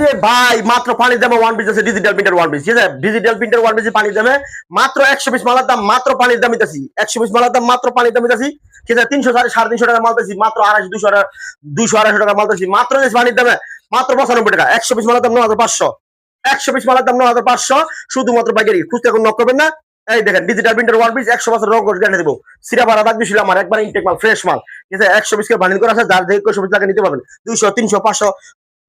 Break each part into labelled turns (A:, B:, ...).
A: রে ভাই মাত্র পানির দামে ওয়ান পিস আছে ডিজিটাল প্রিন্টার ওয়ান পিস, ঠিক আছে? ডিজিটাল প্রিন্টার ওয়ান পিস পানির দামে মাত্র 120 মালার দাম মাত্র পানির দাম দিতেছি, 120 মালার দাম মাত্র পানির দাম দিতেছি, ঠিক আছে? 300 350 টাকা মাল দিতেছি, মাত্র 250 200 টাকা 200 250 টাকা মাল দিতেছি মাত্র পানির দামে মাত্র 95 টাকা। 120 মালার দাম 9500, 120 মালার দাম 9500 শুধুমাত্র পাইকারি। খুচরা কোনো নক করবেন না। এই দেখেন ডিজিটাল প্রিন্টার ওয়ান পিস 100 বছর রং করে গ্যারান্টি দেবো। সিরা ভাড়া দাগ দিছিল আমার একবার ইনটেক মাল ফ্রেশ মাল, ঠিক আছে? 120 কে বানিয়ে করা আছে, যার যে 120 টাকা নিতে পারবেন। 200 300 500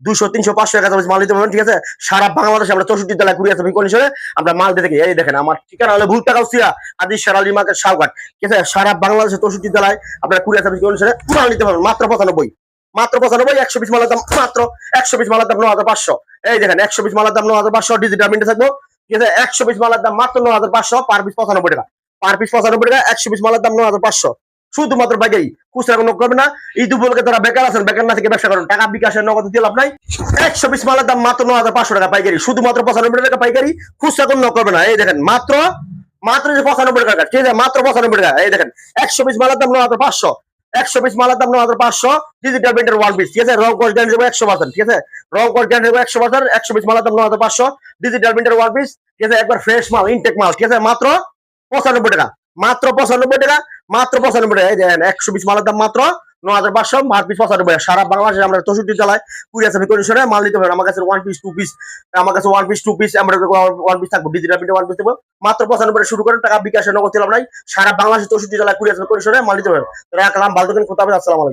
A: 200 300 500 টাকা মাল দিতে পারবেন, ঠিক আছে? সারা বাংলাদেশে আমরা 64 জেলায় কুরিয়ার সার্ভিস কন্ডিশনে আমরা মাল দিয়ে থাকি। এই দেখেন আমার ঠিকানা হলো ভুল টাকা উসিয়া আদিস শারালি মার্কেট শাওঘাট, ঠিক আছে? সারা বাংলাদেশে 64 জেলায় আপনারা কুরিয়ার সার্ভিস কন্ডিশনে মাল নিতে পারবেন মাত্র 95, মাত্র 95। 120 মালের দাম মাত্র 120 মালের দাম 9500। এই দেখেন 120 মালের দাম 9500 ডিজিটাল প্রিন্টে থাকবো, ঠিক আছে? 120 মালের দাম মাত্র 9500, পার পিস 95 টাকা, পার পিস 95 টাকা। 120 মালের দাম 9500 শুধুমাত্র পাইকারি। খুচরা কোনো করবে না। এই দুপুরকে যারা বেকার আছেন, বেকার না থেকে ব্যবসা করেন, টাকা বিকাশের নগদ দিয়ে লাভ নাই। 120 মালের দাম মাত্র 9500 টাকা পাইকারি, শুধুমাত্র 95 টাকা পাইকারি। খুচরা কোনো করবে না। এই দেখেন মাত্র মাত্র যে 95 টাকা, ঠিক আছে? মাত্র 95 টাকা। এই দেখেন 120 মালের দাম 9500, 120 মালের দাম 9500 ডিজিটাল প্রিন্টার ওয়ান পিস, ঠিক আছে? রং কস গ্যারান্টি দেবো 100%, ঠিক আছে? রং কস গ্যারান্টি দেবো 100%। 120 মালের দাম 9500 ডিজিটাল প্রিন্টার ওয়ান পিস, ঠিক আছে? একবার ফ্রেশ মাল ইনটেক মাল, ঠিক আছে? মাত্র 95 টাকা, মাত্র 95 টাকা, মাত্র 95 টাকা। এই দেখেন 120 মালের দাম মাত্র 9500, মাল পিস 95 টাকা। সারা বাংলাদেশে আমরা 64 জেলায় কুরিয়ার সার্ভিস কন্ডিশনে মাল নিতে পারবেন। আমার কাছে ওয়ান পিস টু পিস, আমার কাছে one piece two piece embroidery one piece থাকবে, ডিজিটাল প্রিন্টার ওয়ান পিস দেবো মাত্র 95 টাকা শুরু করেন। টাকা বিকাশের নগদ দিলাম নাই। সারা বাংলাদেশে 64 জেলায় কুরিয়ার সার্ভিস কন্ডিশনে মাল নিতে পারবেন। রাখলাম, ভালো থাকেন, কথা হবে, আসসালামু আলাইকুম।